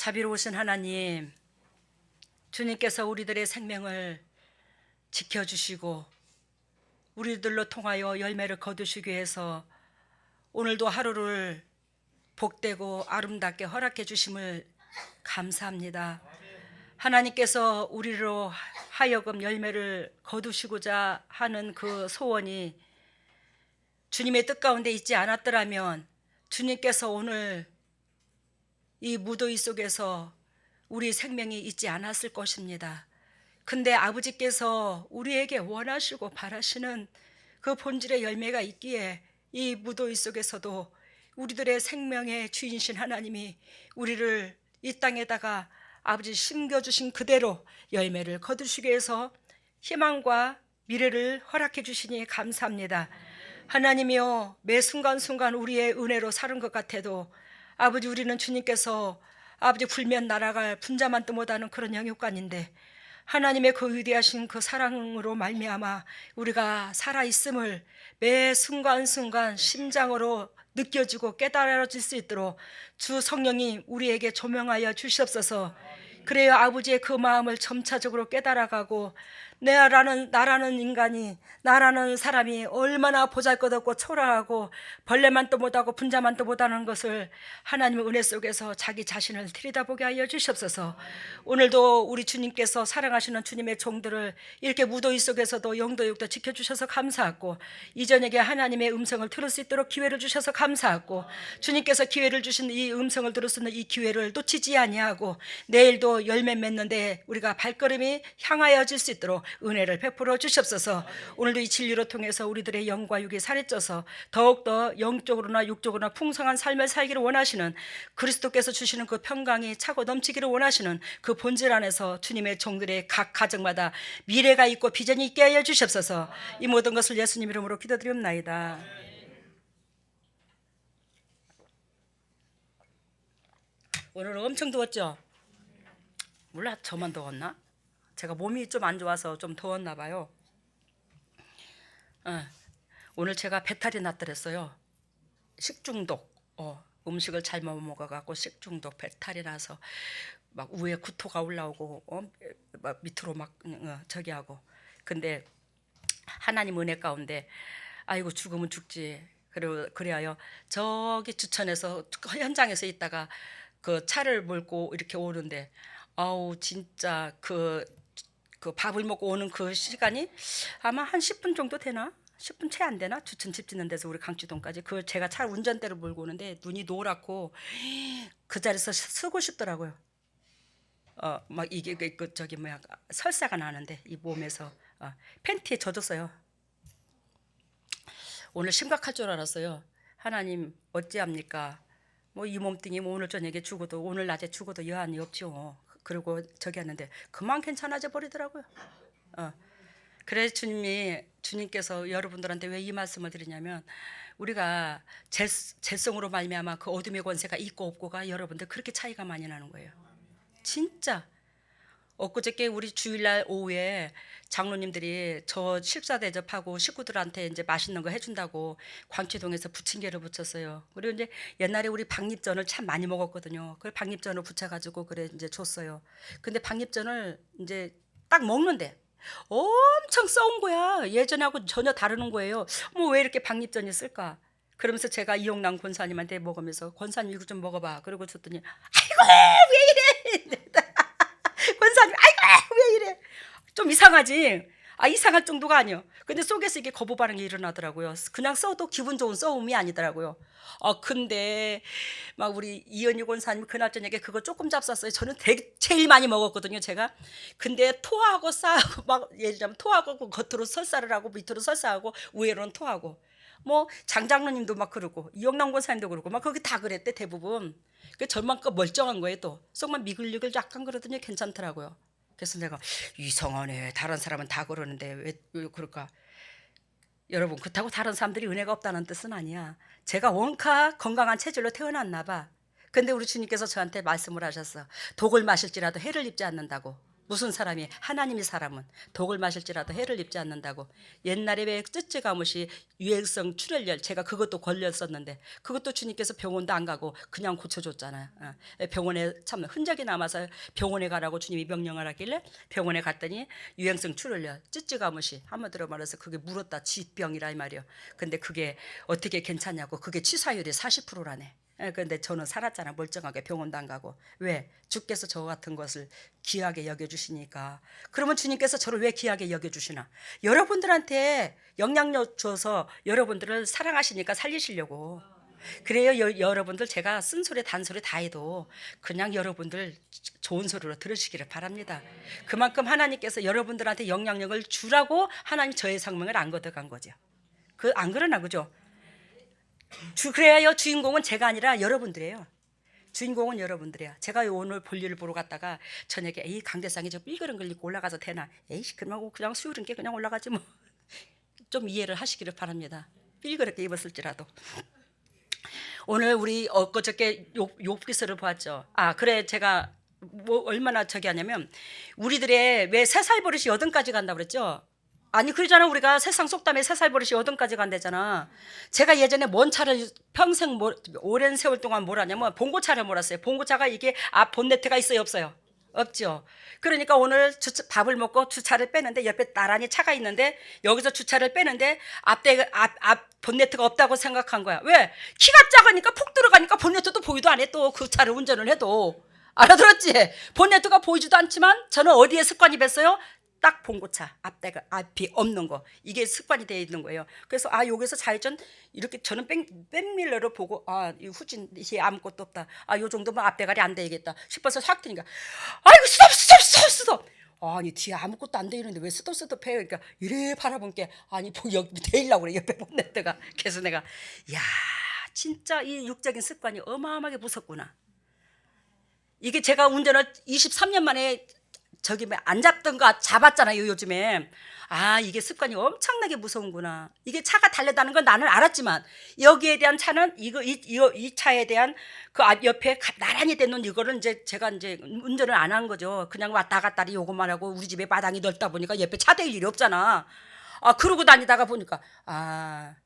자비로우신 하나님, 주님께서 우리들의 생명을 지켜주시고 우리들로 통하여 열매를 거두시기 위해서 오늘도 하루를 복되고 아름답게 허락해 주심을 감사합니다. 하나님께서 우리로 하여금 열매를 거두시고자 하는 그 소원이 주님의 뜻 가운데 있지 않았더라면 주님께서 오늘 이 무더위 속에서 우리 생명이 있지 않았을 것입니다. 근데 아버지께서 우리에게 원하시고 바라시는 그 본질의 열매가 있기에 이 무더위 속에서도 우리들의 생명의 주인이신 하나님이 우리를 이 땅에다가 아버지 심겨주신 그대로 열매를 거두시기 위해서 희망과 미래를 허락해 주시니 감사합니다. 하나님이여, 매 순간순간 우리의 은혜로 사는 것 같아도 아버지, 우리는 주님께서 아버지 불면 날아갈 분자만도 못하는 그런 영육간인데 하나님의 그 위대하신 그 사랑으로 말미암아 우리가 살아있음을 매 순간순간 심장으로 느껴지고 깨달아질 수 있도록 주 성령이 우리에게 조명하여 주시옵소서. 그래야 아버지의 그 마음을 점차적으로 깨달아가고 나라는 인간이, 나라는 사람이 얼마나 보잘것없고 초라하고 벌레만도 못하고 분자만도 못하는 것을 하나님의 은혜 속에서 자기 자신을 들여다보게 하여 주시옵소서. 오늘도 우리 주님께서 사랑하시는 주님의 종들을 이렇게 무더위 속에서도 영도육도 지켜주셔서 감사하고 이 저녁에 하나님의 음성을 들을 수 있도록 기회를 주셔서 감사하고 주님께서 기회를 주신 이 음성을 들을 수 있는 이 기회를 놓치지 아니하고 내일도 열매 맺는데 우리가 발걸음이 향하여질 수 있도록 은혜를 베풀어 주시옵소서. 오늘도 이 진리로 통해서 우리들의 영과 육이 살이 쪄서 더욱더 영적으로나 육적으로나 풍성한 삶을 살기를 원하시는 그리스도께서 주시는 그 평강이 차고 넘치기를 원하시는 그 본질 안에서 주님의 종들의 각 가정마다 미래가 있고 비전이 있게 하여 주시옵소서. 이 모든 것을 예수님 이름으로 기도드리옵나이다. 오늘 엄청 더웠죠? 몰라, 저만 더웠나? 제가 몸이 좀 안 좋아서 좀 더웠나 봐요. 오늘 제가 배탈이 났더랬어요. 식중독. 음식을 잘못 먹어갖고 식중독 배탈이 나서 막 위에 구토가 올라오고 막 밑으로 막 저기 하고. 근데 하나님 은혜 가운데 아이고 죽으면 죽지. 그래요. 저기 주천에서 현장에서 있다가 그 차를 몰고 이렇게 오는데 아우 진짜 그 밥을 먹고 오는 그 시간이 아마 한 10분 정도 되나? 10분 채 안 되나? 주천 집 짓는 데서 우리 강주동까지 그 제가 차 운전대를 몰고 오는데 눈이 노랗고 그 자리에서 쓰고 싶더라고요. 막 이게 그 저기 뭐야 설사가 나는데 이 몸에서 팬티에 젖었어요. 오늘 심각할 줄 알았어요. 하나님 어찌합니까? 뭐 이 몸뚱이 뭐 오늘 저녁에 죽어도 오늘 낮에 죽어도 여한이 없죠. 그리고 저기 했는데 그만 괜찮아져 버리더라고요. 그래 주님께서 여러분들한테 왜 이 말씀을 드리냐면 우리가 죄성으로 말미암아 그 어둠의 권세가 있고 없고가 여러분들 그렇게 차이가 많이 나는 거예요. 진짜. 엊그저께 우리 주일날 오후에 장로님들이 저 식사 대접하고 식구들한테 이제 맛있는 거 해준다고 광치동에서 부침개를 부쳤어요. 그리고 이제 옛날에 우리 박립전을 참 많이 먹었거든요. 그걸 박립전을 부쳐가지고 그래 이제 줬어요. 근데 박립전을 이제 딱 먹는데 엄청 썩은 거야. 예전하고 전혀 다르는 거예요. 뭐 왜 이렇게 박립전이 쓸까? 그러면서 제가 이용남 권사님한테 먹으면서 권사님 이거 좀 먹어봐. 그러고 줬더니 아이고 왜 이래? 권사님 아이고 왜 이래? 좀 이상하지? 이상할 정도가 아니요. 근데 속에서 이게 거부 반응이 일어나더라고요. 그냥 써도 기분 좋은 써움이 아니더라고요. 근데 막 우리 이현희 권사님 그날 저녁에 그거 조금 잡쌌어요. 저는 제일 많이 먹었거든요, 제가. 근데 토하고 싸하고 막 예를 들면 토하고 겉으로 설사를 하고 밑으로 설사하고 위로는 토하고 뭐 장장로님도 막 그러고 이영남 권사님도 그러고 막 그게 다 그랬대 대부분. 그 저만큼 멀쩡한 거예요 또. 속만 미글미글 약간 그러더니 괜찮더라고요. 그래서 내가 이상하네. 다른 사람은 다 그러는데 왜 그럴까? 여러분 그렇다고 다른 사람들이 은혜가 없다는 뜻은 아니야. 제가 원카 건강한 체질로 태어났나 봐. 근데 우리 주님께서 저한테 말씀을 하셨어. 독을 마실지라도 해를 입지 않는다고. 무슨 사람이 하나님이 사람은 독을 마실지라도 해를 입지 않는다고. 옛날에 왜 쯔쯔가무시 유해성 출혈열 제가 그것도 걸렸었는데 그것도 주님께서 병원도 안 가고 그냥 고쳐줬잖아요. 병원에 참 흔적이 남아서 병원에 가라고 주님이 명령을 하길래 병원에 갔더니 유해성 출혈열 쯔쯔가무시 한마디로 말해서 그게 물었다 쥐병이라 이 말이요. 근데 그게 어떻게 괜찮냐고. 그게 치사율이 40%라네. 그런데 저는 살았잖아. 멀쩡하게 병원도 안 가고. 왜? 주께서 저 같은 것을 귀하게 여겨주시니까. 그러면 주님께서 저를 왜 귀하게 여겨주시나? 여러분들한테 영향력 줘서 여러분들을 사랑하시니까 살리시려고. 그래요. 여러분들 제가 쓴소리 단소리 다 해도 그냥 여러분들 좋은 소리로 들으시기를 바랍니다. 그만큼 하나님께서 여러분들한테 영향력을 주라고 하나님 저의 생명을 안 걷어간 거죠. 안 그러나 그죠? 그래야 주인공은 제가 아니라 여러분들이에요. 주인공은 여러분들이야. 제가 오늘 볼일을 보러 갔다가 저녁에 에이 강대상에 저 삘그런 입고 올라가서 되나? 에이 그러고 그냥 수요른 게 그냥 올라가지 뭐. 좀 이해를 하시기를 바랍니다. 삘그렇게 입었을지라도. 오늘 우리 엊그저께 욥기서를 보았죠. 그래 제가 뭐 얼마나 저기 하냐면 우리들의 왜 세 살 버릇이 여든까지 간다 그랬죠. 아니 그러잖아. 우리가 세상 속담에 세 살 버릇이 여든까지 간대잖아. 제가 예전에 뭔 차를 평생 오랜 세월 동안 몰았냐면 봉고차를 몰았어요. 봉고차가 이게 앞 본네트가 있어요 없어요? 없죠. 그러니까 오늘 밥을 먹고 주차를 빼는데 옆에 나란히 차가 있는데 여기서 주차를 빼는데 앞 본네트가 없다고 생각한 거야. 왜? 키가 작으니까 푹 들어가니까 본네트도 보이도 안 해. 또 그 차를 운전을 해도. 알아들었지? 본네트가 보이지도 않지만 저는 어디에 습관이 뱄어요? 딱 봉고차 앞이 없는 거. 이게 습관이 되어 있는 거예요. 그래서 여기서 좌회전 이렇게 저는 백밀러를 보고 이 후진 이게 아무것도 없다. 요 정도면 앞대가리 안 되겠다 싶어서 확 뜨니까 아이고 스톱. 아니 뒤에 아무것도 안 돼 있는데 왜 스톱해? 그러니까 이래 바라본 게 아니 여기 대일라고 그래 옆에 본네트가. 그래서 내가 야 진짜 이 육적인 습관이 어마어마하게 무섭구나. 이게 제가 운전을 23년 만에 저기 안 잡던 거 잡았잖아요 요즘에. 이게 습관이 엄청나게 무서운구나. 이게 차가 달려다는 건 나는 알았지만 여기에 대한 차는 이 차에 대한 그 옆에 나란히 대놓은 이거를 제가 운전을 안 한 거죠. 그냥 왔다 갔다 요것만 하고 우리 집에 마당이 넓다 보니까 옆에 차 댈 일이 없잖아. 그러고 다니다가 보니까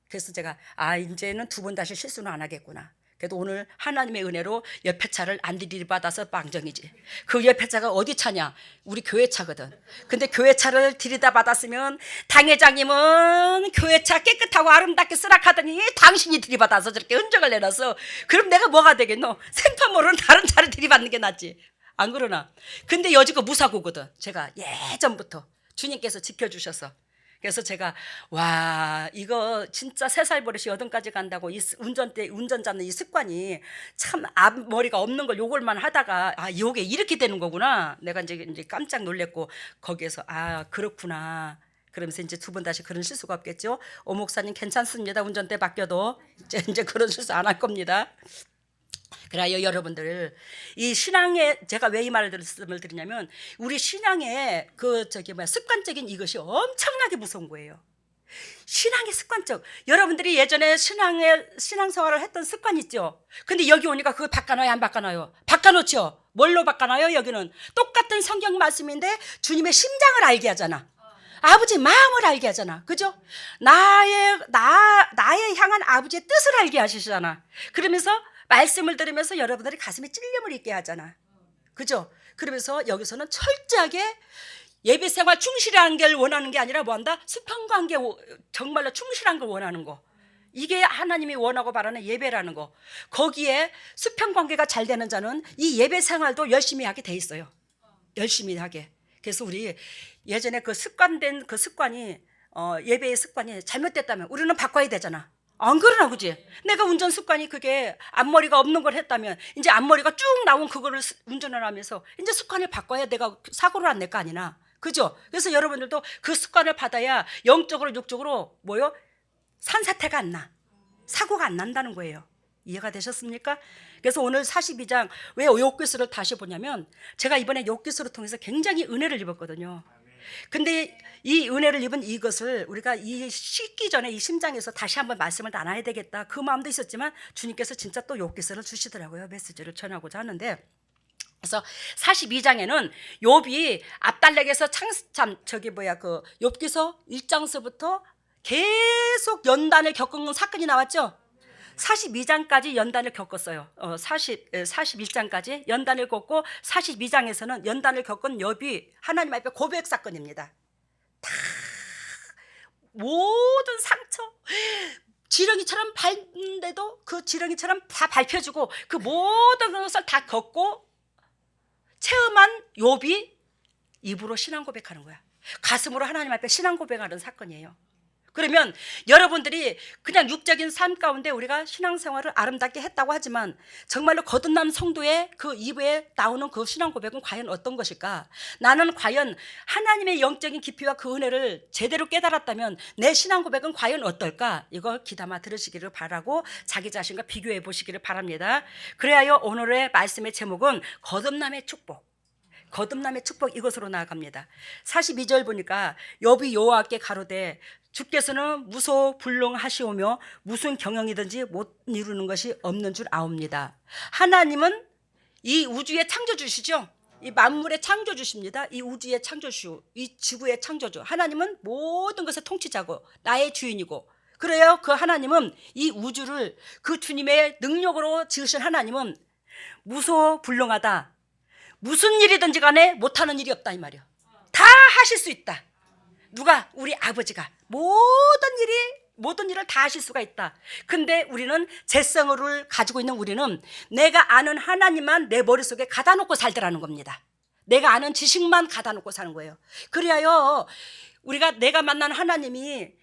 그래서 제가 이제는 두 번 다시 실수는 안 하겠구나. 그래도 오늘 하나님의 은혜로 옆에 차를 안 들이받아서 빵정이지. 그 옆에 차가 어디 차냐? 우리 교회 차거든. 근데 교회 차를 들이받았으면 당회장님은 교회 차 깨끗하고 아름답게 쓰라 하더니 당신이 들이받아서 저렇게 흔적을 내놨어. 그럼 내가 뭐가 되겠노? 생판 모르는 다른 차를 들이받는 게 낫지. 안 그러나? 근데 여지껏 무사고거든. 제가 예전부터 주님께서 지켜주셔서. 그래서 제가 이거 진짜 3살 버릇이 8까지 간다고 이 운전 잡는 이 습관이 참 앞머리가 없는 걸 요걸만 하다가 요게 이렇게 되는 거구나. 내가 이제 깜짝 놀랬고 거기에서 그렇구나. 그러면서 이제 두 번 다시 그런 실수가 없겠죠. 목사님 괜찮습니다. 운전대 바뀌어도 이제 그런 실수 안 할 겁니다. 그래요 여러분들 이 신앙에 제가 왜 이 말씀을 드리냐면 우리 신앙의 습관적인 이것이 엄청나게 무서운 거예요. 신앙의 습관적. 여러분들이 예전에 신앙생활을 했던 습관 있죠. 근데 여기 오니까 그거 바꿔놔요 안 바꿔놔요? 바꿔놓죠. 뭘로 바꿔놔요? 여기는 똑같은 성경 말씀인데 주님의 심장을 알게 하잖아. 아버지 마음을 알게 하잖아. 그죠? 나의 향한 아버지의 뜻을 알게 하시잖아. 그러면서 말씀을 들으면서 여러분들이 가슴에 찔림을 있게 하잖아. 그죠? 그러면서 여기서는 철저하게 예배 생활 충실한 걸 원하는 게 아니라 뭐한다? 수평관계 정말로 충실한 걸 원하는 거. 이게 하나님이 원하고 바라는 예배라는 거. 거기에 수평관계가 잘 되는 자는 이 예배 생활도 열심히 하게 돼 있어요. 열심히 하게. 그래서 우리 예전에 그 습관이 예배의 습관이 잘못됐다면 우리는 바꿔야 되잖아. 안 그러나 그지? 내가 운전 습관이 그게 앞머리가 없는 걸 했다면 이제 앞머리가 쭉 나온 그거를 운전을 하면서 이제 습관을 바꿔야 내가 사고를 안 낼 거 아니나. 그죠? 그래서 여러분들도 그 습관을 받아야 영적으로 육적으로 산사태가 안 나. 사고가 안 난다는 거예요. 이해가 되셨습니까? 그래서 오늘 42장 왜 욥기서를 다시 보냐면 제가 이번에 욥기서를 통해서 굉장히 은혜를 입었거든요. 근데 이 은혜를 입은 이것을 우리가 이 씻기 전에 이 심장에서 다시 한번 말씀을 나눠야 되겠다 그 마음도 있었지만 주님께서 진짜 또 욥기서를 주시더라고요. 메시지를 전하고자 하는데 그래서 42장에는 욥이 압달렉에서 그 욥기서 1장서부터 계속 연단을 겪은 사건이 나왔죠. 42장까지 연단을 겪었어요. 41장까지 연단을 겪고 42장에서는 연단을 겪은 욥이 하나님 앞에 고백 사건입니다. 다 모든 상처, 지렁이처럼 밟는데도 그 지렁이처럼 다 밟혀주고 그 모든 것을 다 겪고 체험한 욥이 입으로 신앙 고백하는 거야. 가슴으로 하나님 앞에 신앙 고백하는 사건이에요. 그러면 여러분들이 그냥 육적인 삶 가운데 우리가 신앙생활을 아름답게 했다고 하지만 정말로 거듭난 성도의 그 입에 나오는 그 신앙 고백은 과연 어떤 것일까? 나는 과연 하나님의 영적인 깊이와 그 은혜를 제대로 깨달았다면 내 신앙 고백은 과연 어떨까? 이걸 귀담아 들으시기를 바라고 자기 자신과 비교해 보시기를 바랍니다. 그래야 오늘의 말씀의 제목은 거듭남의 축복. 거듭남의 축복, 이것으로 나아갑니다. 42절 보니까 욥이 여호와께 가로되 주께서는 무소불능하시오며 무슨 경영이든지 못 이루는 것이 없는 줄 아옵니다. 하나님은 이 우주의 창조주시죠. 이 만물의 창조주십니다. 이 우주의 창조주, 이 지구의 창조주. 하나님은 모든 것의 통치자고 나의 주인이고, 그래요. 그 하나님은 이 우주를 그 주님의 능력으로 지으신 하나님은 무소불능하다. 무슨 일이든지 간에 못하는 일이 없다 이 말이야. 다 하실 수 있다. 누가? 우리 아버지가 모든 일을 다 하실 수가 있다. 근데 우리는 재성을 가지고 있는 우리는 내가 아는 하나님만 내 머릿속에 가다 놓고 살더라는 겁니다. 내가 아는 지식만 가다 놓고 사는 거예요. 그래야 우리가 내가 만난 하나님이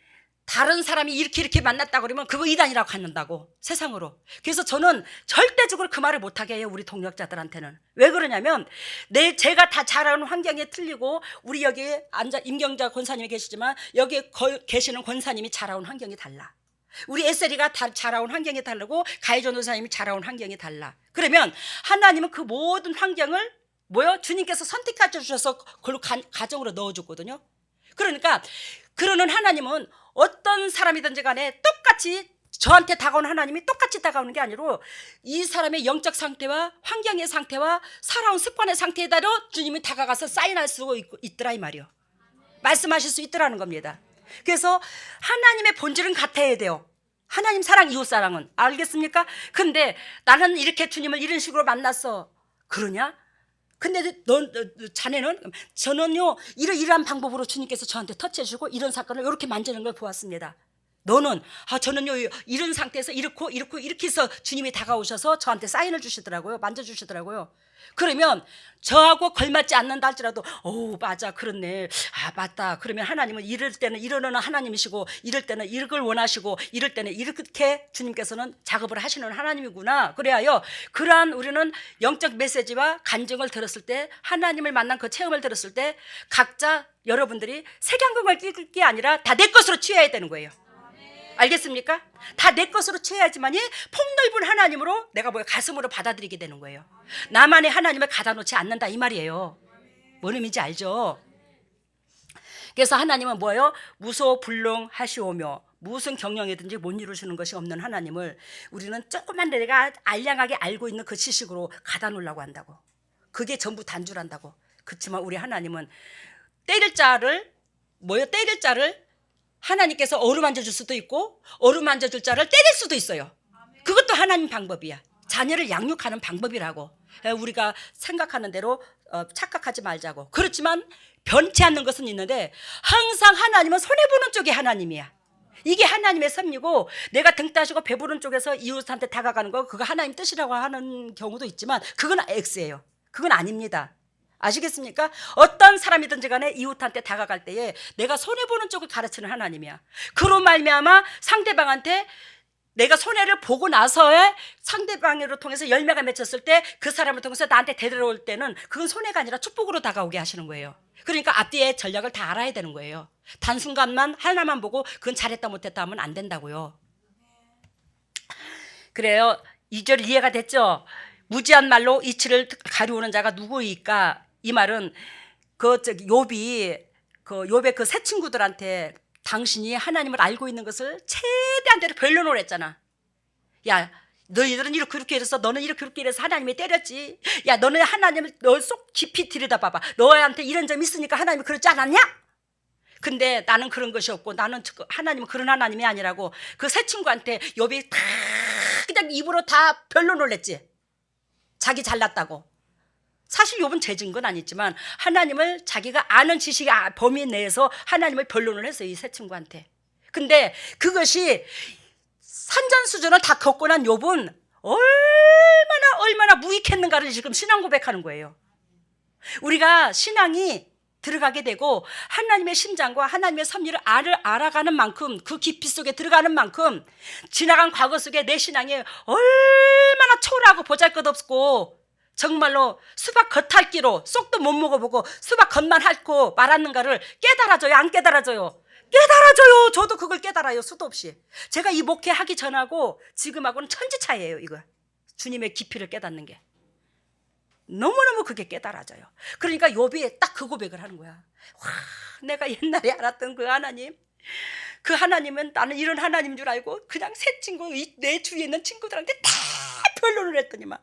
다른 사람이 이렇게 만났다 그러면 그거 이단이라고 갖는다고, 세상으로. 그래서 저는 절대적으로 그 말을 못하게 해요, 우리 동역자들한테는. 왜 그러냐면 제가 다 자라는 환경이 틀리고, 우리 여기 앉아 임경자 권사님이 계시지만 여기 계시는 권사님이 자라온 환경이 달라. 우리 에셀이가 다 자라온 환경이 다르고 가해전 도사님이 자라온 환경이 달라. 그러면 하나님은 그 모든 환경을 주님께서 선택해 주셔서 그걸로 가정으로 넣어줬거든요. 그러니까 그러는 하나님은 어떤 사람이든지 간에 똑같이 저한테 다가오는 하나님이 똑같이 다가오는 게 아니라 이 사람의 영적 상태와 환경의 상태와 살아온 습관의 상태에 따라 주님이 다가가서 사인할 수 있더라 이 말이요. 말씀하실 수 있더라는 겁니다. 그래서 하나님의 본질은 같아야 돼요. 하나님 사랑, 이웃 사랑은. 알겠습니까? 근데 나는 이렇게 주님을 이런 식으로 만났어. 그러냐? 근데 자네는, 저는요 이러한 방법으로 주님께서 저한테 터치해주고 이런 사건을 이렇게 만지는 걸 보았습니다. 너는 저는요 이런 상태에서 이렇게 해서 주님이 다가오셔서 저한테 사인을 주시더라고요. 만져주시더라고요. 그러면 저하고 걸맞지 않는다 할지라도 맞아, 그렇네, 맞다. 그러면 하나님은 이럴 때는 이러는 하나님이시고, 이럴 때는 이걸 원하시고, 이럴 때는 이렇게 주님께서는 작업을 하시는 하나님이구나. 그래야요 그러한 우리는 영적 메시지와 간증을 들었을 때, 하나님을 만난 그 체험을 들었을 때 각자 여러분들이 색양금을 낄 게 아니라 다 내 것으로 취해야 되는 거예요. 알겠습니까? 다 내 것으로 취해야지만이 폭넓은 하나님으로 내가 가슴으로 받아들이게 되는 거예요. 나만의 하나님을 가다 놓지 않는다 이 말이에요. 뭔 의미인지 알죠? 그래서 하나님은 무소불능하시오며 무슨 경영이든지 못 이루시는 것이 없는 하나님을 우리는 조금만 내가 알량하게 알고 있는 그 지식으로 가다 놓으려고 한다고. 그게 전부 단줄한다고. 그렇지만 우리 하나님은 때릴 자를 하나님께서 어루만져 줄 수도 있고 어루만져 줄 자를 때릴 수도 있어요. 그것도 하나님 방법이야. 자녀를 양육하는 방법이라고. 우리가 생각하는 대로 착각하지 말자고. 그렇지만 변치 않는 것은 있는데 항상 하나님은 손해보는 쪽이 하나님이야. 이게 하나님의 섭리고, 내가 등 따시고 배부른 쪽에서 이웃한테 다가가는 거 그거 하나님 뜻이라고 하는 경우도 있지만 그건 X예요. 그건 아닙니다. 아시겠습니까? 어떤 사람이든지 간에 이웃한테 다가갈 때에 내가 손해보는 쪽을 가르치는 하나님이야. 그로 말미암아 상대방한테 내가 손해를 보고 나서의 상대방으로 통해서 열매가 맺혔을 때 그 사람을 통해서 나한테 데려올 때는 그건 손해가 아니라 축복으로 다가오게 하시는 거예요. 그러니까 앞뒤의 전략을 다 알아야 되는 거예요. 단순간만 하나만 보고 그건 잘했다 못했다 하면 안 된다고요. 그래요. 2절 이해가 됐죠? 무지한 말로 이치를 가리우는 자가 누구이까? 이 말은 욥의 그 세 친구들한테 당신이 하나님을 알고 있는 것을 최대한 대로 변론을 했잖아. 야, 너희들은 이렇게 이래서 너는 이렇게 이래서 하나님이 때렸지. 야, 너는 하나님을 너 속 깊이 들여다봐봐. 너한테 이런 점이 있으니까 하나님이 그러지 않았냐? 근데 나는 그런 것이 없고 나는 하나님은 그런 하나님이 아니라고 그 새 친구한테 욥이 다 그냥 입으로 다 변론을 했지. 자기 잘났다고. 사실 욥은 죄진 건 아니지만 하나님을 자기가 아는 지식의 범위 내에서 하나님을 변론을 했어요. 이 새 친구한테. 근데 그것이 산전수전을 다 겪고 난 욥은 얼마나 무익했는가를 지금 신앙 고백하는 거예요. 우리가 신앙이 들어가게 되고 하나님의 심장과 하나님의 섭리를 알아가는 만큼 그 깊이 속에 들어가는 만큼 지나간 과거 속에 내 신앙이 얼마나 초라하고 보잘것없고 정말로 수박 겉핥기로 쏙도 못 먹어보고 수박 겉만 핥고 말았는가를 깨달아져요? 안 깨달아져요? 깨달아져요. 저도 그걸 깨달아요. 수도 없이. 제가 이 목회하기 전하고 지금하고는 천지 차이예요. 이거 주님의 깊이를 깨닫는 게 너무너무 그게 깨달아져요. 그러니까 욥이 딱 그 고백을 하는 거야. 와, 내가 옛날에 알았던 그 하나님, 그 하나님은 나는 이런 하나님인 줄 알고 그냥 새 친구, 내 주위에 있는 친구들한테 다 변론을 했더니만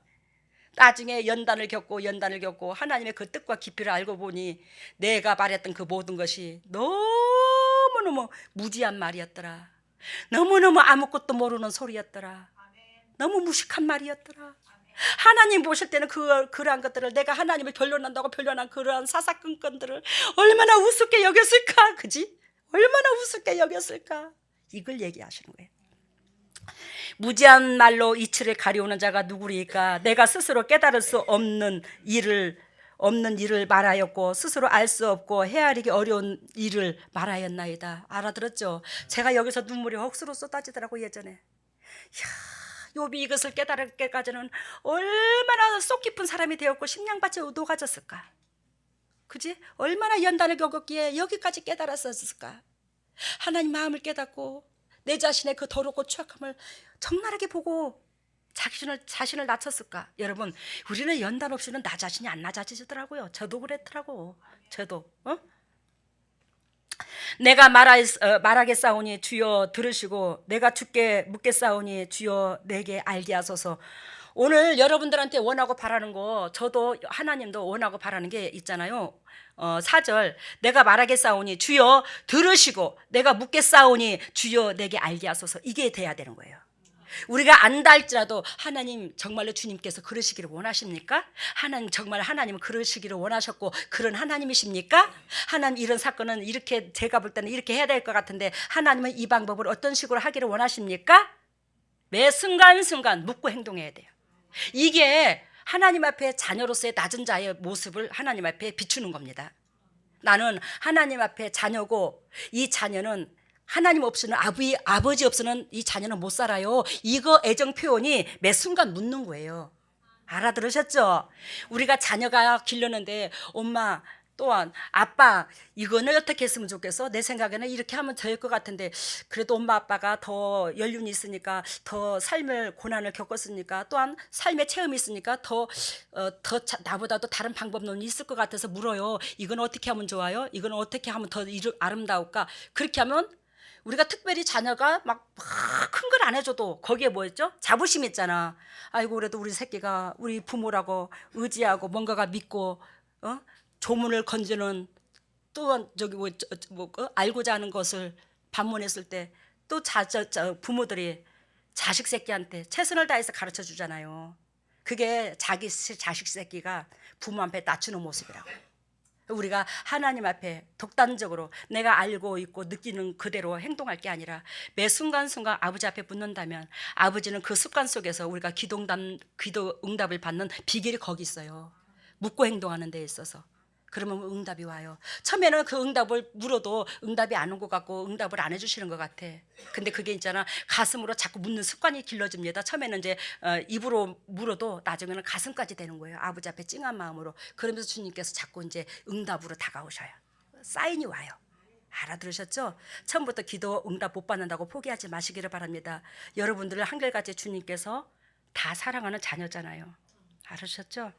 나중에 연단을 겪고 하나님의 그 뜻과 깊이를 알고 보니 내가 말했던 그 모든 것이 너무너무 무지한 말이었더라. 너무너무 아무것도 모르는 소리였더라. 너무 무식한 말이었더라. 하나님 보실 때는 그러한 것들을 내가 하나님을 변론한다고 변론한 그러한 사사건건들을 얼마나 우습게 여겼을까. 그지? 얼마나 우습게 여겼을까. 이걸 얘기하시는 거예요. 무지한 말로 이치를 가려오는 자가 누구리까? 내가 스스로 깨달을 수 없는 일을 말하였고 스스로 알 수 없고 헤아리기 어려운 일을 말하였나이다. 알아들었죠? 제가 여기서 눈물이 억수로 쏟아지더라고 예전에. 이야, 욥이 이것을 깨달을게까지는 얼마나 속 깊은 사람이 되었고 심령밭에 녹아졌을까. 그지? 얼마나 연단을 겪었기에 여기까지 깨달았었을까. 하나님 마음을 깨닫고 내 자신의 그 더럽고 추악함을 적나라하게 보고 자신을 낮췄을까. 여러분, 우리는 연단 없이는 나 자신이 안 낮아지더라고요. 저도 그랬더라고. 저도 내가 말하겠사오니 주여 들으시고 내가 주께 묻겠사오니 주여 내게 알게 하소서. 오늘 여러분들한테 원하고 바라는 거 저도 하나님도 원하고 바라는 게 있잖아요. 4절 내가 말하겠사오니 주여 들으시고 내가 묻겠사오니 주여 내게 알게 하소서. 이게 돼야 되는 거예요. 우리가 안다 할지라도 하나님 정말로 주님께서 그러시기를 원하십니까? 하나님 정말 하나님은 그러시기를 원하셨고 그런 하나님이십니까? 하나님 이런 사건은 이렇게 제가 볼 때는 이렇게 해야 될 것 같은데 하나님은 이 방법을 어떤 식으로 하기를 원하십니까? 매 순간순간 묻고 행동해야 돼요. 이게 하나님 앞에 자녀로서의 낮은 자의 모습을 하나님 앞에 비추는 겁니다. 나는 하나님 앞에 자녀고 이 자녀는 하나님 없이는 아버지 없이는 이 자녀는 못 살아요. 이거 애정 표현이 매 순간 묻는 거예요. 알아들으셨죠? 우리가 자녀가 길렀는데 엄마 또한 아빠 이거는 어떻게 했으면 좋겠어? 내 생각에는 이렇게 하면 될 것 같은데 그래도 엄마 아빠가 더 연륜이 있으니까 더 삶을 고난을 겪었으니까 또한 삶의 체험이 있으니까 더 나보다도 다른 방법론이 있을 것 같아서 물어요. 이건 어떻게 하면 좋아요? 이건 어떻게 하면 더 아름다울까? 그렇게 하면 우리가 특별히 자녀가 막 큰 걸 안 해줘도 거기에 뭐였죠? 자부심 있잖아. 아이고 그래도 우리 새끼가 우리 부모라고 의지하고 뭔가가 믿고 조문을 건지는 또 저기 알고자 하는 것을 반문했을 때 또 부모들이 자식 새끼한테 최선을 다해서 가르쳐 주잖아요. 그게 자기 자식 새끼가 부모 앞에 낮추는 모습이라고. 우리가 하나님 앞에 독단적으로 내가 알고 있고 느끼는 그대로 행동할 게 아니라 매 순간순간 아버지 앞에 붙는다면 아버지는 그 습관 속에서 우리가 기도 응답을 받는 비결이 거기 있어요. 묻고 행동하는 데 있어서. 그러면 응답이 와요. 처음에는 그 응답을 물어도 응답이 안 온 것 같고 응답을 안 해주시는 것 같아. 근데 그게 있잖아, 가슴으로 자꾸 묻는 습관이 길러집니다. 처음에는 이제 입으로 물어도 나중에는 가슴까지 되는 거예요. 아버지 앞에 찡한 마음으로. 그러면서 주님께서 자꾸 이제 응답으로 다가오셔요. 사인이 와요. 알아들으셨죠? 처음부터 기도 응답 못 받는다고 포기하지 마시기를 바랍니다. 여러분들을 한결같이 주님께서 다 사랑하는 자녀잖아요. 알으셨죠?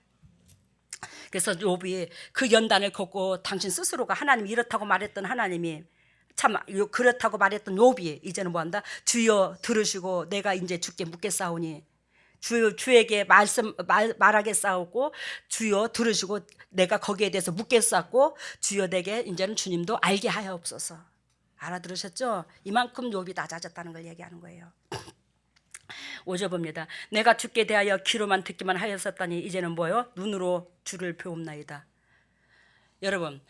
그래서 욥이 그 연단을 겪고 당신 스스로가 하나님이 이렇다고 말했던 하나님이 참 그렇다고 말했던 욥이 이제는 뭐한다? 주여 들으시고 내가 이제 주께 묻겠사오니 주에게 말하겠사오고 주여 들으시고 내가 거기에 대해서 묻겠사고 주여 내게 이제는 주님도 알게 하여옵소서. 알아들으셨죠? 이만큼 욥이 낮아졌다는 걸 얘기하는 거예요. 5절 봅니다. 내가 주께 대하여 귀로만 듣기만 하였었다니 이제는 뭐요? 눈으로 주를 배움나이다. 여러분,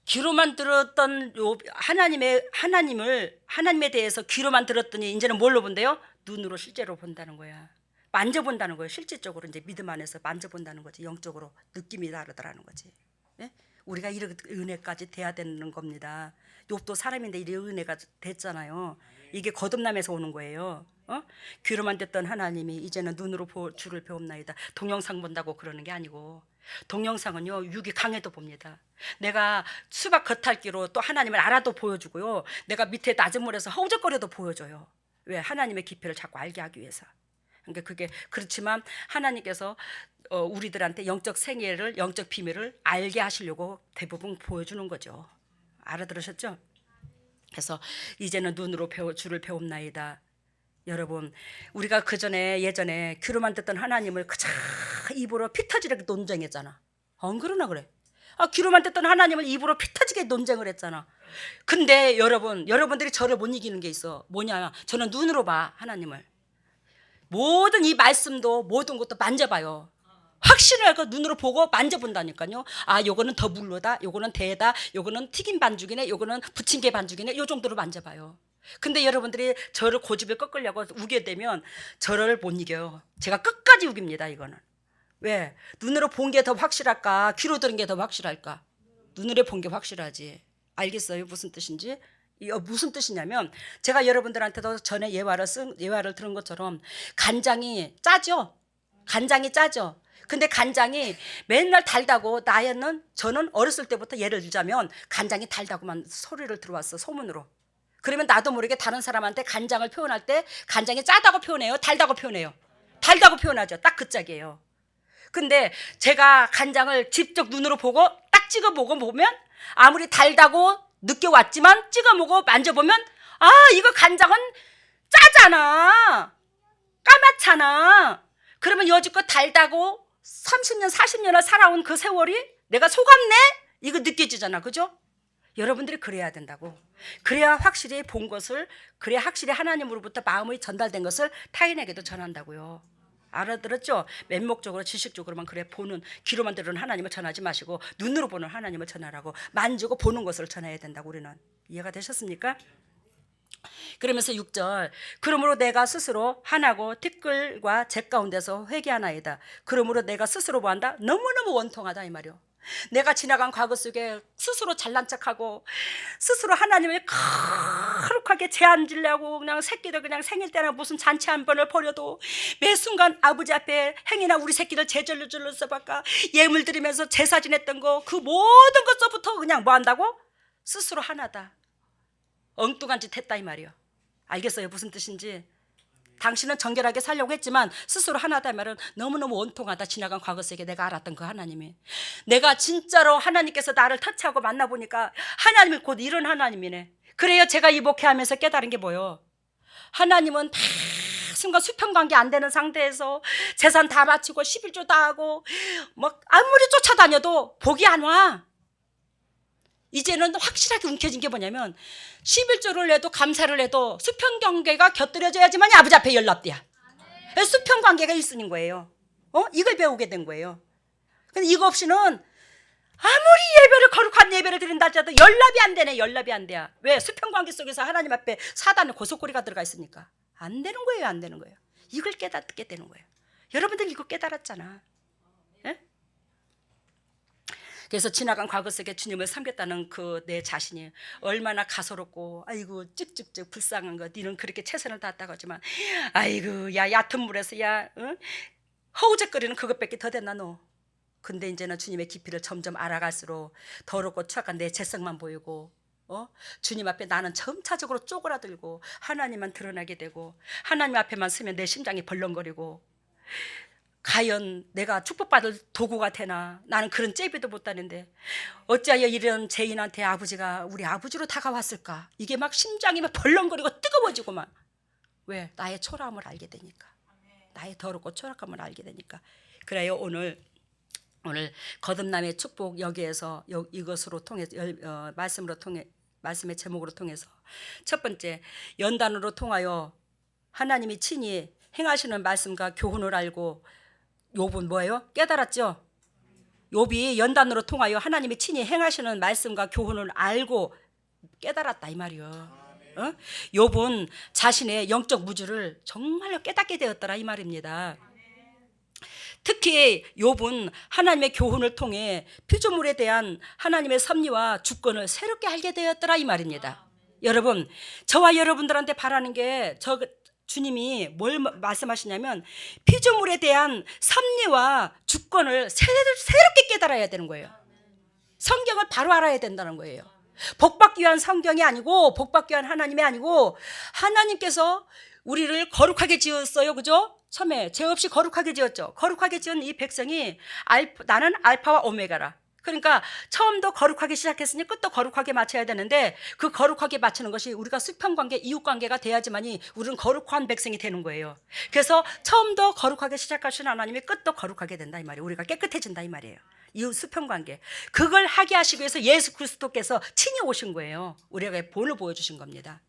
귀로만 들었던 하나님에 대해서 귀로만 들었더니 이제는 뭘로 본대요? 눈으로 실제로 본다는 거야. 만져본다는 거예요. 실질적으로 이제 믿음 안에서 만져본다는 거지. 영적으로 느낌이 다르더라는 거지. 예? 우리가 이런 은혜까지 돼야 되는 겁니다. 욥도 사람인데 이런 은혜가 됐잖아요. 이게 거듭남에서 오는 거예요. 귀로만 듣던 하나님이 이제는 눈으로 주를 배움나이다. 동영상 본다고 그러는 게 아니고, 동영상은요 육이 강해도 봅니다. 내가 수박 겉핥기로 또 하나님을 알아도 보여주고요, 내가 밑에 낮은 물에서 허우적거려도 보여줘요. 왜? 하나님의 깊이를 자꾸 알게 하기 위해서. 그러니까 그게 그렇지만 하나님께서 우리들한테 영적 생애를, 영적 비밀을 알게 하시려고 대부분 보여주는 거죠. 알아들으셨죠? 그래서 이제는 눈으로 주를 배움나이다. 여러분, 우리가 예전에 귀로만 듣던 하나님을 그저 입으로 피 터지게 논쟁했잖아. 안 그러나 그래? 귀로만 듣던 하나님을 입으로 피 터지게 논쟁을 했잖아. 근데 여러분들이 저를 못 이기는 게 있어. 뭐냐? 저는 눈으로 봐, 하나님을. 모든 이 말씀도 모든 것도 만져봐요. 확신을 눈으로 보고 만져본다니까요. 요거는 더 물로다, 요거는 대다, 요거는 튀김 반죽이네, 요거는 부침개 반죽이네, 요 정도로 만져봐요. 근데 여러분들이 저를 고집을 꺾으려고 우게 되면 저를 못 이겨요. 제가 끝까지 우깁니다. 이거는. 왜? 눈으로 본 게 더 확실할까? 귀로 들은 게 더 확실할까? 눈으로 본 게 확실하지. 알겠어요? 무슨 뜻인지? 무슨 뜻이냐면, 제가 여러분들한테도 전에 예화를 들은 것처럼 간장이 짜죠? 간장이 짜죠? 근데 간장이 맨날 달다고 저는 어렸을 때부터 예를 들자면 간장이 달다고만 소리를 들어왔어, 소문으로. 그러면 나도 모르게 다른 사람한테 간장을 표현할 때 간장이 짜다고 표현해요? 달다고 표현해요? 달다고 표현하죠. 딱 그 짝이에요. 근데 제가 간장을 직접 눈으로 보고 딱 찍어보고 보면 아무리 달다고 느껴왔지만 찍어보고 만져보면 이거 간장은 짜잖아, 까맣잖아. 그러면 여지껏 달다고 30년 40년을 살아온 그 세월이 내가 속았네? 이거 느껴지잖아. 그죠? 여러분들이 그래야 된다고. 그래야 확실히 본 것을, 그래야 확실히 하나님으로부터 마음이 전달된 것을 타인에게도 전한다고요. 알아들었죠? 맹목적으로 지식적으로만 그래 귀로만 들은 하나님을 전하지 마시고 눈으로 보는 하나님을 전하라고. 만지고 보는 것을 전해야 된다고. 우리는 이해가 되셨습니까? 그러면서 6절, 그러므로 내가 스스로 하나고 티끌과 재 가운데서 회개하나이다. 그러므로 내가 스스로 뭐한다? 너무너무 원통하다 이 말이요. 내가 지나간 과거 속에 스스로 잘난 척하고 스스로 하나님을 거룩하게 제한지려고 그냥 새끼들 그냥 생일 때나 무슨 잔치 한 번을 벌여도 매 순간 아버지 앞에 행이나 우리 새끼들 제절로 써볼까 예물 드리면서 제사 지냈던 거 그 모든 것서부터 그냥 뭐 한다고? 스스로 하나다. 엉뚱한 짓 했다 이 말이요. 알겠어요? 무슨 뜻인지? 당신은 정결하게 살려고 했지만 스스로 하나다 말은 너무너무 원통하다. 지나간 과거 속에 내가 알았던 그 하나님이, 내가 진짜로 하나님께서 나를 터치하고 만나보니까 하나님이 곧 이런 하나님이네. 그래요. 제가 이 목회하면서 깨달은 게 뭐예요? 하나님은 다 순간 수평관계 안 되는 상태에서 재산 다 바치고 11조 다 하고 막 아무리 쫓아다녀도 복이 안 와. 이제는 확실하게 움켜진 게 뭐냐면 11조를 내도 감사를 해도 수평관계가 곁들여져야지만이 아버지 앞에 연락돼야. 수평관계가 1순인 거예요. 이걸 배우게 된 거예요. 근데 이거 없이는 아무리 거룩한 예배를 드린다 하더라도 연락이 안 되네. 연락이 안 돼요. 왜? 수평관계 속에서 하나님 앞에 사단의 고속고리가 들어가 있으니까 안 되는 거예요. 안 되는 거예요. 이걸 깨닫게 되는 거예요. 여러분들 이거 깨달았잖아. 예? 그래서 지나간 과거 속에 주님을 섬겼다는 그 내 자신이 얼마나 가소롭고 아이고 찍찍찍 불쌍한 거. 니는 그렇게 최선을 다했다고 하지만 아이고 야 얕은 물에서 허우적거리는 그것밖에 더 됐나 너. 근데 이제는 주님의 깊이를 점점 알아갈수록 더럽고 추악한 내 죄성만 보이고 주님 앞에 나는 점차적으로 쪼그라들고 하나님만 드러나게 되고 하나님 앞에만 서면 내 심장이 벌렁거리고 과연 내가 축복받을 도구가 되나. 나는 그런 째비도 못하는데 어찌하여 이런 죄인한테 아버지가 우리 아버지로 다가왔을까. 이게 막 심장이 막 벌렁거리고 뜨거워지고 막. 왜? 나의 초라함을 알게 되니까. 나의 더럽고 추락함을 알게 되니까. 그래요. 오늘 거듭남의 축복 여기에서 이것으로 통해서 말씀의 제목으로 통해서 첫 번째, 연단으로 통하여 하나님이 친히 행하시는 말씀과 교훈을 알고 욥은 뭐예요? 깨달았죠. 욥이 연단으로 통하여 하나님이 친히 행하시는 말씀과 교훈을 알고 깨달았다 이 말이요. 욥은 자신의 영적 무주를 정말로 깨닫게 되었더라 이 말입니다. 특히 욥은 하나님의 교훈을 통해 피조물에 대한 하나님의 섭리와 주권을 새롭게 알게 되었더라 이 말입니다. 여러분, 저와 여러분들한테 바라는 게 주님이 뭘 말씀하시냐면 피조물에 대한 섭리와 주권을 새롭게 깨달아야 되는 거예요. 성경을 바로 알아야 된다는 거예요. 복받기 위한 성경이 아니고, 복받기 위한 하나님이 아니고, 하나님께서 우리를 거룩하게 지었어요. 그죠? 처음에 죄 없이 거룩하게 지었죠. 거룩하게 지은 이 백성이 나는 알파와 오메가라. 그러니까 처음도 거룩하게 시작했으니 끝도 거룩하게 마쳐야 되는데, 그 거룩하게 마치는 것이 우리가 수평관계, 이웃관계가 돼야지만이 우리는 거룩한 백성이 되는 거예요. 그래서 처음도 거룩하게 시작하신 하나님이 끝도 거룩하게 된다 이 말이에요. 우리가 깨끗해진다 이 말이에요. 이웃 수평관계, 그걸 하게 하시기 위해서 예수 그리스도께서 친히 오신 거예요. 우리에게 본을 보여주신 겁니다.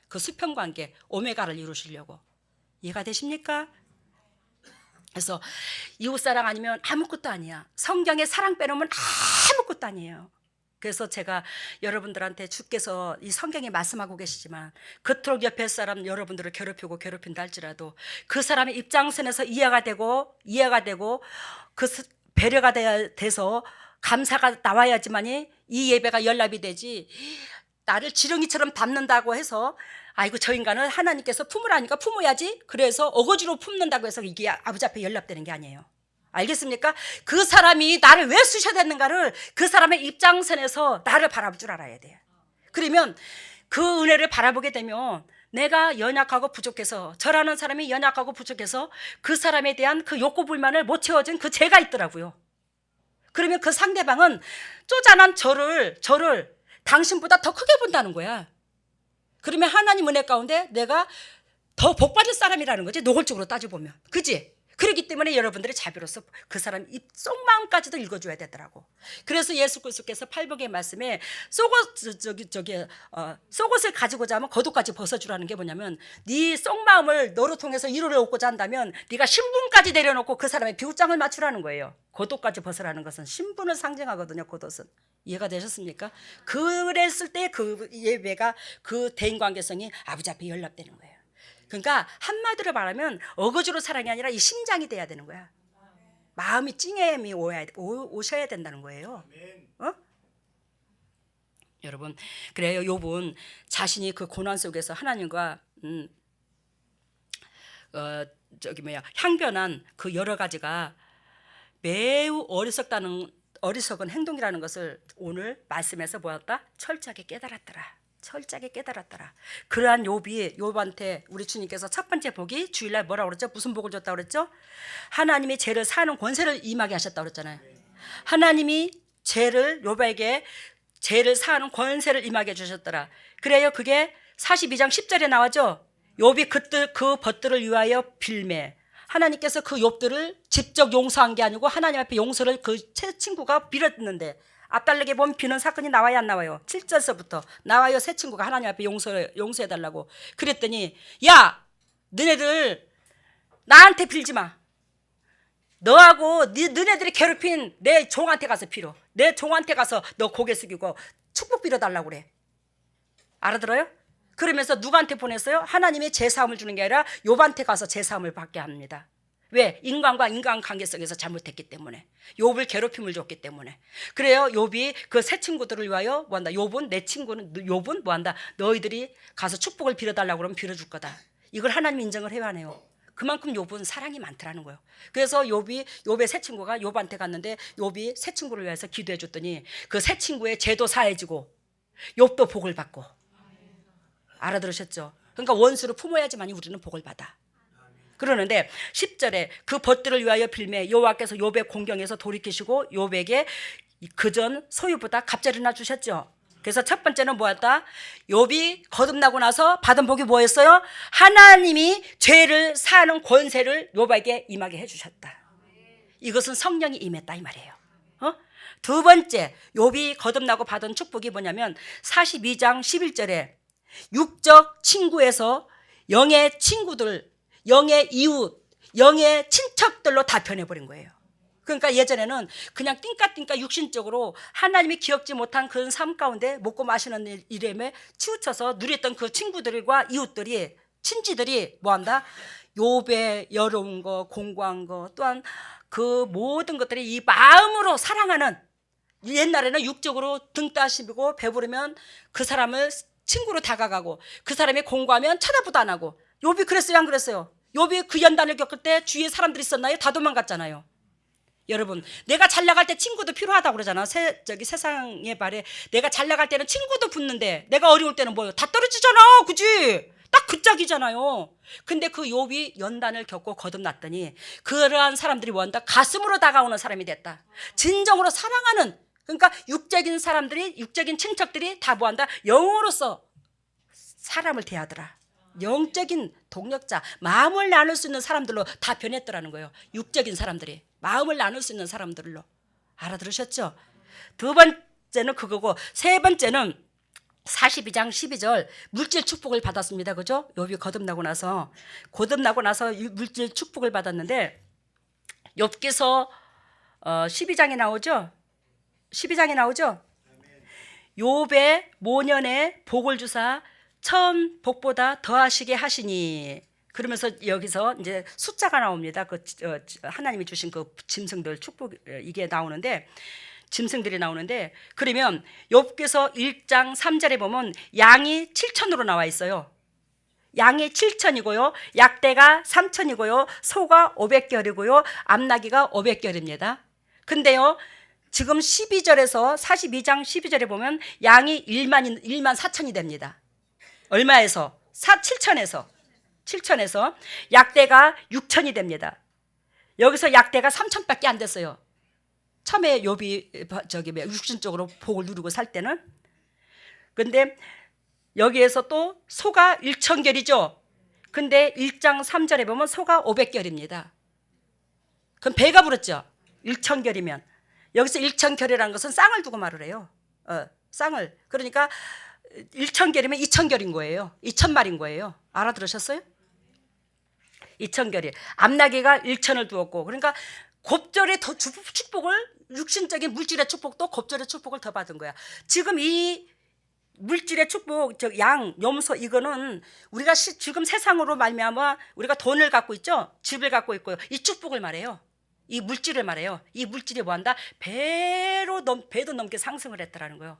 그 수평관계, 오메가를 이루시려고. 이해가 되십니까? 그래서 이웃사랑 아니면 아무것도 아니야. 성경의 사랑 빼놓으면 아무것도 아니에요. 그래서 제가 여러분들한테 주께서 이 성경에 말씀하고 계시지만 그토록 옆에 사람 여러분들을 괴롭힌다 할지라도 그 사람의 입장선에서 이해가 되고 그 배려가 돼서 감사가 나와야지만이 이 예배가 연락이 되지, 나를 지렁이처럼 밟는다고 해서 아이고 저 인간은 하나님께서 품으라니까 품어야지, 그래서 어거지로 품는다고 해서 이게 아버지 앞에 연락되는 게 아니에요. 알겠습니까? 그 사람이 나를 왜 쓰셔야 되는가를 그 사람의 입장선에서 나를 바라볼 줄 알아야 돼요. 그러면 그 은혜를 바라보게 되면 내가 연약하고 부족해서, 저라는 사람이 연약하고 부족해서 그 사람에 대한 그 욕구 불만을 못 채워준 그 죄가 있더라고요. 그러면 그 상대방은 쪼잔한 저를 당신보다 더 크게 본다는 거야. 그러면 하나님 은혜 가운데 내가 더 복받을 사람이라는 거지, 노골적으로 따져보면. 그지? 그렇기 때문에 여러분들이 자비로서 그 사람 입 속마음까지도 읽어줘야 되더라고. 그래서 예수 그리스도께서 팔복의 말씀에 속옷을 가지고자 하면 겉옷까지 벗어주라는 게 뭐냐면, 네 속마음을 너로 통해서 이루려 얻고자 한다면 네가 신분까지 내려놓고 그 사람의 비웃장을 맞추라는 거예요. 겉옷까지 벗으라는 것은 신분을 상징하거든요. 겉옷은. 이해가 되셨습니까? 그랬을 때 그 예배가, 그 대인관계성이 아버지 앞에 연락되는 거예요. 그러니까 한마디로 말하면 어거지로 사랑이 아니라 이 심장이 돼야 되는 거야. 마음이 찡해미 오셔야 된다는 거예요. 여러분, 그래요. 욥은 자신이 그 고난 속에서 하나님과 향변한 그 여러 가지가 매우 어리석은 행동이라는 것을 오늘 말씀에서 보았다. 철저하게 깨달았더라. 그러한 욥한테 우리 주님께서 첫 번째 복이 주일날 뭐라고 그랬죠? 무슨 복을 줬다고 그랬죠? 하나님이 죄를 사하는 권세를 임하게 하셨다고 그랬잖아요. 하나님이 욥에게 죄를 사하는 권세를 임하게 주셨더라. 그래요. 그게 42장 10절에 나와죠. 욥이 그 벗들을 위하여 빌매. 하나님께서 그 욥들을 직접 용서한 게 아니고 하나님 앞에 용서를 그 새 친구가 빌었는데, 앞달리게 보면 비는 사건이 나와야 안 나와요? 7절서부터 나와요. 새 친구가 하나님 앞에 용서해달라고. 그랬더니, 야, 너네들 나한테 빌지 마. 너하고 너네들이 괴롭힌 내 종한테 가서 빌어. 내 종한테 가서 너 고개 숙이고 축복 빌어달라고 그래. 알아들어요? 그러면서 누구한테 보냈어요? 하나님이 제사함을 주는 게 아니라 욥한테 가서 제사함을 받게 합니다. 왜? 인간과 인간 관계성에서 잘못했기 때문에, 욥을 괴롭힘을 줬기 때문에. 그래요. 욥이 그 새 친구들을 위하여 뭐한다? 욥은 뭐한다? 너희들이 가서 축복을 빌어달라고 그러면 빌어줄 거다. 이걸 하나님 인정을 해야 하네요. 그만큼 욥은 사랑이 많더라는 거예요. 그래서 욥의 새 친구가 욥한테 갔는데, 욥이 새 친구를 위해서 기도해 줬더니 그 새 친구의 죄도 사해지고 욥도 복을 받고. 알아들으셨죠? 그러니까 원수를 품어야지만이 우리는 복을 받아. 그러는데 10절에 그 벗들을 위하여 빌매 여호와께서 욥의 공경에서 돌이키시고 욥에게 그전 소유보다 갑절이나 주셨죠. 그래서 첫 번째는 뭐였다? 욥이 거듭나고 나서 받은 복이 뭐였어요? 하나님이 죄를 사하는 권세를 욥에게 임하게 해주셨다. 이것은 성령이 임했다 이 말이에요. 두 번째, 욥이 거듭나고 받은 축복이 뭐냐면 42장 11절에 육적 친구에서 영의 친구들, 영의 이웃, 영의 친척들로 다 변해버린 거예요. 그러니까 예전에는 그냥 띵까띵까 육신적으로 하나님이 기억지 못한 그런 삶 가운데 먹고 마시는 일에 치우쳐서 누렸던 그 친구들과 이웃들이, 친지들이 뭐한다? 욥의 여로운 거, 공고한 거, 또한 그 모든 것들이 이 마음으로 사랑하는, 옛날에는 육적으로 등 따시고 배부르면 그 사람을 친구로 다가가고 그 사람이 공고하면 쳐다보도 안 하고. 욥이 그랬어요, 안 그랬어요? 욥이 그 연단을 겪을 때 주위에 사람들이 있었나요? 다 도망갔잖아요. 여러분, 내가 잘 나갈 때 친구도 필요하다고 그러잖아. 세상의 말에 내가 잘 나갈 때는 친구도 붙는데 내가 어려울 때는 뭐예요? 다 떨어지잖아, 그지? 딱 그 짝이잖아요. 근데 그 욥이 연단을 겪고 거듭났더니 그러한 사람들이 뭐한다? 가슴으로 다가오는 사람이 됐다. 진정으로 사랑하는, 그러니까 육적인 사람들이, 육적인 친척들이 다 뭐한다? 영으로서 사람을 대하더라. 영적인 동력자, 마음을 나눌 수 있는 사람들로 다 변했더라는 거예요. 육적인 사람들이 마음을 나눌 수 있는 사람들로. 알아들으셨죠? 두 번째는 그거고, 세 번째는 42장 12절 물질 축복을 받았습니다. 그죠? 욥이 거듭나고 나서 물질 축복을 받았는데, 욥기서 12장에 나오죠? 12장에 나오죠? 욥의 모년에 복을 주사 처음 복보다 더하시게 하시니. 그러면서 여기서 이제 숫자가 나옵니다. 그 하나님이 주신 그 짐승들 축복, 이게 나오는데, 짐승들이 나오는데, 그러면 욥기서 1장 3절에 보면 양이 7천으로 나와 있어요. 양이 7천이고요, 약대가 3천이고요, 소가 500결이고요, 암나귀가 500결입니다. 근데요, 지금 12절에서 42장 12절에 보면 양이 1만 4천이 됩니다. 얼마에서? 7천에서 약대가 6천이 됩니다. 여기서 약대가 3천밖에 안 됐어요. 처음에 욥이 육신적으로 복을 누리고 살 때는. 근데 여기에서 또 소가 1천결이죠. 근데 1장 3절에 보면 소가 500결입니다. 그럼 배가 부르죠. 1천결이면. 여기서 1천결이라는 것은 쌍을 두고 말을 해요. 쌍을. 그러니까 1천결이면 2천결인 거예요. 2천마리인 거예요. 알아들으셨어요? 2천결이. 암나귀가 1천을 두었고, 그러니까 곱절의 더 축복을, 육신적인 물질의 축복도 곱절의 축복을 더 받은 거야. 지금 이 물질의 축복, 양, 염소, 이거는 우리가 지금 세상으로 말미암아 우리가 돈을 갖고 있죠, 집을 갖고 있고요, 이 축복을 말해요. 이 물질을 말해요. 이 물질이 뭐한다? 배도 넘게 상승을 했더라는 거예요.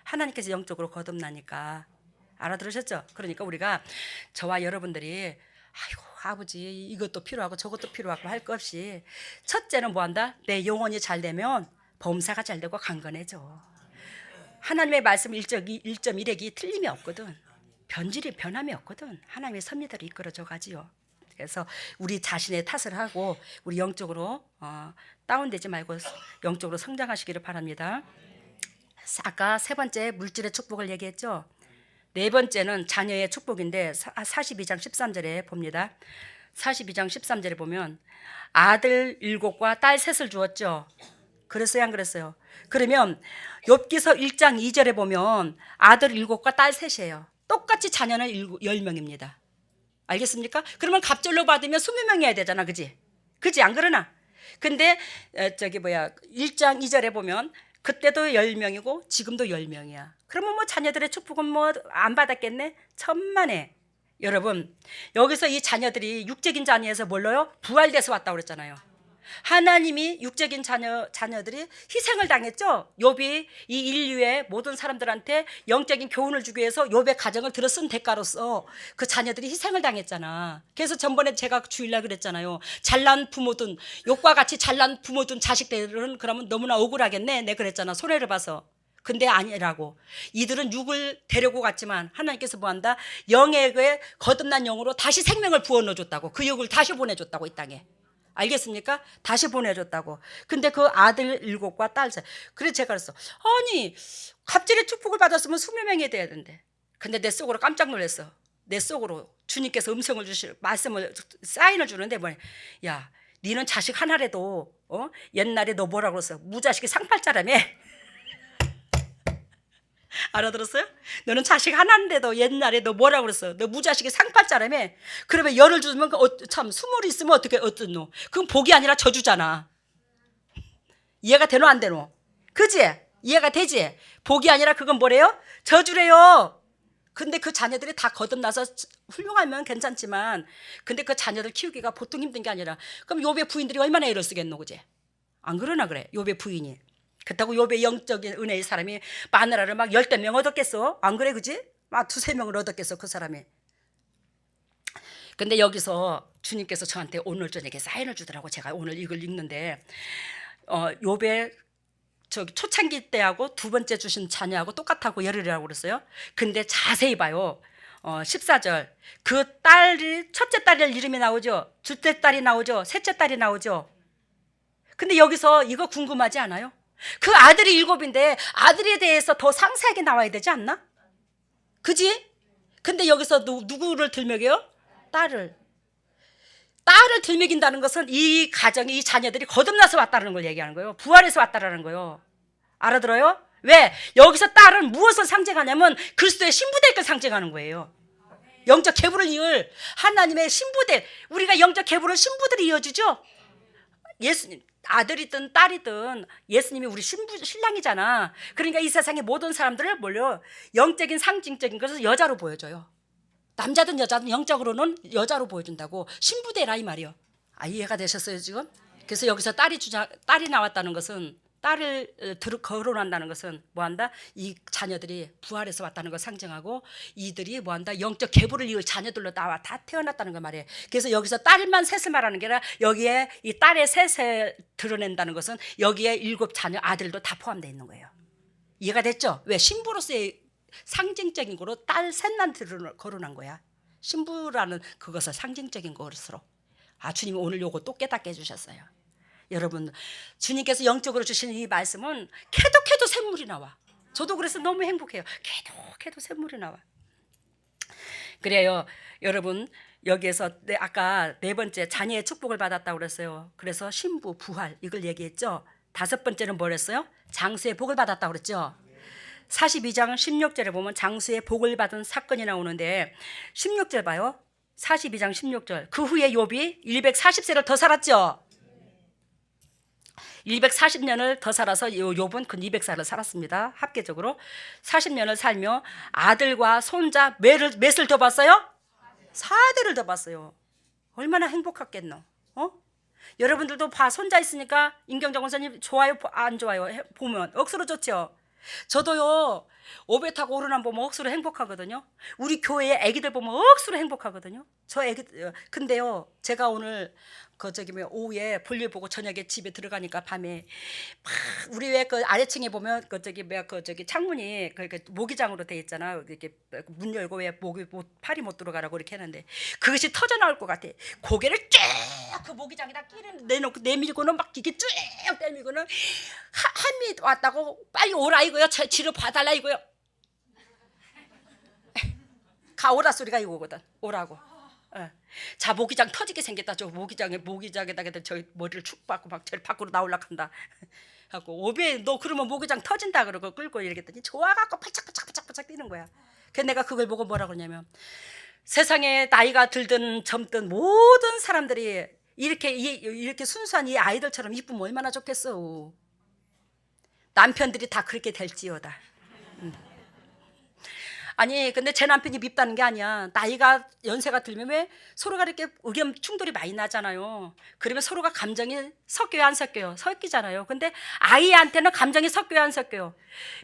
하나님께서 영적으로 거듭나니까. 알아들으셨죠? 그러니까 우리가, 저와 여러분들이 아이고 아버지 이것도 필요하고 저것도 필요하고 할 것 없이, 첫째는 뭐한다? 내 영혼이 잘 되면 범사가 잘 되고 강건해져. 하나님의 말씀 1.1핵이 틀림이 없거든. 변함이 없거든. 하나님의 섭리대로 이끌어져 가지요. 그래서 우리 자신의 탓을 하고 우리 영적으로 다운되지 말고 영적으로 성장하시기를 바랍니다. 아까 세 번째 물질의 축복을 얘기했죠. 네 번째는 자녀의 축복인데 42장 13절에 봅니다. 42장 13절에 보면 아들 7과 딸 3을 주었죠. 그랬어요, 안 그랬어요? 그러면 욥기서 1장 2절에 보면 아들 7과 딸 3이에요. 똑같이 자녀는 10명입니다. 알겠습니까? 그러면 갑절로 받으면 20명이어야 되잖아, 그지? 그지, 안 그러나? 근데 1장 2절에 보면 그때도 10명이고 지금도 10명이야. 그러면 뭐 자녀들의 축복은 뭐 안 받았겠네? 천만에. 여러분, 여기서 이 자녀들이 육적인 자녀에서 뭘로요? 부활돼서 왔다고 그랬잖아요. 하나님이 육적인 자녀들이 희생을 당했죠. 욥이 이 인류의 모든 사람들한테 영적인 교훈을 주기 위해서 욥의 가정을 들어 쓴 대가로서 그 자녀들이 희생을 당했잖아. 그래서 전번에 제가 주일날 그랬잖아요. 잘난 부모든, 욥과 같이 잘난 부모든 자식들은 그러면 너무나 억울하겠네, 내 그랬잖아, 손해를 봐서. 근데 아니라고. 이들은 육을 데리고 갔지만 하나님께서 뭐한다? 영에게 거듭난 영으로 다시 생명을 부어 넣어줬다고. 그 육을 다시 보내줬다고, 이 땅에. 알겠습니까? 다시 보내줬다고. 근데 그 아들 7과 딸 3. 그래서 제가 그랬어. 아니 갑자기 축복을 받았으면 20명이 돼야 된대. 근데 내 속으로 깜짝 놀랐어. 내 속으로 주님께서 음성을 말씀을 사인을 주는데 뭐냐. 야 니는 자식 하나라도 옛날에 너 뭐라고 그랬어? 무자식이 상팔자라며. 알아들었어요? 너는 자식 하나인데도 옛날에 너 뭐라고 그랬어? 너 무자식이 상팔자라며. 그러면 열을 주면 참 20이 있으면 어떻노? 그건 복이 아니라 저주잖아. 이해가 되노 안 되노? 그지? 이해가 되지? 복이 아니라 그건 뭐래요? 저주래요. 근데 그 자녀들이 다 거듭나서 훌륭하면 괜찮지만 근데 그 자녀들 키우기가 보통 힘든 게 아니라 그럼 욥의 부인들이 얼마나 애를 쓰겠노, 그지? 안 그러나 그래 욥의 부인이. 그렇다고 욥의 영적인 은혜의 사람이 마누라를 막 10명 얻었겠어? 안 그래, 그지? 막 2-3명을 얻었겠어 그 사람이. 근데 여기서 주님께서 저한테 오늘 저녁에 사인을 주더라고. 제가 오늘 이걸 읽는데 욥의 초창기 때하고 두 번째 주신 자녀하고 똑같다고 열이라고 그랬어요. 근데 자세히 봐요. 14절 그 딸이 첫째 딸의 이름이 나오죠. 둘째 딸이 나오죠. 셋째 딸이 나오죠. 근데 여기서 이거 궁금하지 않아요? 그 아들이 7인데 아들에 대해서 더 상세하게 나와야 되지 않나? 그지? 근데 여기서 누구를 들먹여요? 딸을 들먹인다는 것은 이 가정이 이 자녀들이 거듭나서 왔다는 걸 얘기하는 거예요. 부활해서 왔다는 거예요. 알아들어요? 왜? 여기서 딸은 무엇을 상징하냐면 그리스도의 신부될 걸 상징하는 거예요. 영적 계보를 이을 하나님의 신부들. 우리가 영적 계보를 신부들이 이어주죠. 예수님 아들이든 딸이든 예수님이 우리 신랑이잖아. 그러니까 이 세상의 모든 사람들을 영적인 상징적인 것을 여자로 보여줘요. 남자든 여자든 영적으로는 여자로 보여준다고. 신부대라 이 말이요. 이해가 되셨어요 지금? 그래서 여기서 딸이 나왔다는 것은 딸을 거론한다는 것은 뭐한다? 이 자녀들이 부활해서 왔다는 걸 상징하고 이들이 뭐한다? 영적 계보를 이을 자녀들로 다 태어났다는 걸 말이에요. 그래서 여기서 딸만 셋을 말하는 게 아니라 여기에 이 딸의 셋을 드러낸다는 것은 여기에 7 자녀 아들도 다 포함되어 있는 거예요. 이해가 됐죠? 왜? 신부로서의 상징적인 거로 딸 셋만 거론한 거야. 신부라는 그것을 상징적인 것으로. 주님이 오늘 요거 또 깨닫게 해주셨어요. 여러분 주님께서 영적으로 주시는 이 말씀은 캐도 샘물이 나와. 저도 그래서 너무 행복해요. 캐도 샘물이 나와. 그래요 여러분. 여기에서 아까 4번째 자녀의 축복을 받았다고 그랬어요. 그래서 신부 부활 이걸 얘기했죠. 5번째는 뭐랬어요? 장수의 복을 받았다고 그랬죠. 42장 16절에 보면 장수의 복을 받은 사건이 나오는데 16절 봐요. 42장 16절 그 후에 욥이 140세를 더 살았죠. 240년을 더 살아서 욥은 그 200살을 살았습니다. 합계적으로 40년을 살며 아들과 손자 몇을 더 봤어요? 4대를 더 봤어요. 얼마나 행복했겠노? 여러분들도 손자 있으니까 임경정 원사님 좋아요 안 좋아요? 보면 억수로 좋죠. 저도요 오배 타고 오르난 보면 억수로 행복하거든요. 우리 교회에 애기들 보면 억수로 행복하거든요. 저 애기 근데요 제가 오늘 오후에 볼일 보고 저녁에 집에 들어가니까 밤에 막 우리 왜 그 아래층에 보면 창문이 모기장으로 돼 있잖아. 이렇게 문 열고 왜 팔이 못 들어가라고 이렇게 하는데 그것이 터져 나올 것 같아. 고개를 쭉 그 모기장에다 끼를 내밀고는 막 이렇게 쭉 내밀고는 한미 왔다고 빨리 오라 이거요. 치료 봐달라 이거요. 가오라 소리가 이거거든. 오라고. 자 모기장 터지게 생겼다. 저 모기장에다가 저 머리를 축 받고 막 저리 밖으로 나올라 한다. 하고 오베 너 그러면 모기장 터진다 그러고 끌고 이러겠더니 좋아갖고 팔짝팔짝 뛰는 거야. 그래서 내가 그걸 보고 뭐라 그러냐면 세상에 나이가 들든 젊든 모든 사람들이 이렇게 순수한 이 아이들처럼 이쁘면 얼마나 좋겠어. 남편들이 다 그렇게 될지어다. 아니 근데 제 남편이 밉다는 게 아니야. 나이가 연세가 들면 왜 서로가 이렇게 의견 충돌이 많이 나잖아요. 그러면 서로가 감정이 섞여요 안 섞여요? 섞이잖아요. 근데 아이한테는 감정이 섞여요 안 섞여요?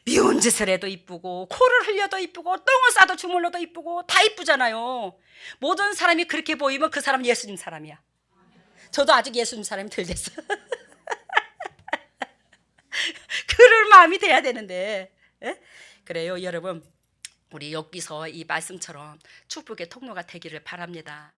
미운 짓을 해도 이쁘고 코를 흘려도 이쁘고 똥을 싸도 주물러도 이쁘고 다 이쁘잖아요. 모든 사람이 그렇게 보이면 그 사람은 예수님 사람이야. 저도 아직 예수님 사람이 덜 됐어요. 그럴 마음이 돼야 되는데. 그래요 여러분. 우리 여기서 이 말씀처럼 축복의 통로가 되기를 바랍니다.